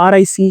RIC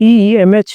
EEMH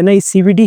NICVD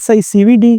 SICVD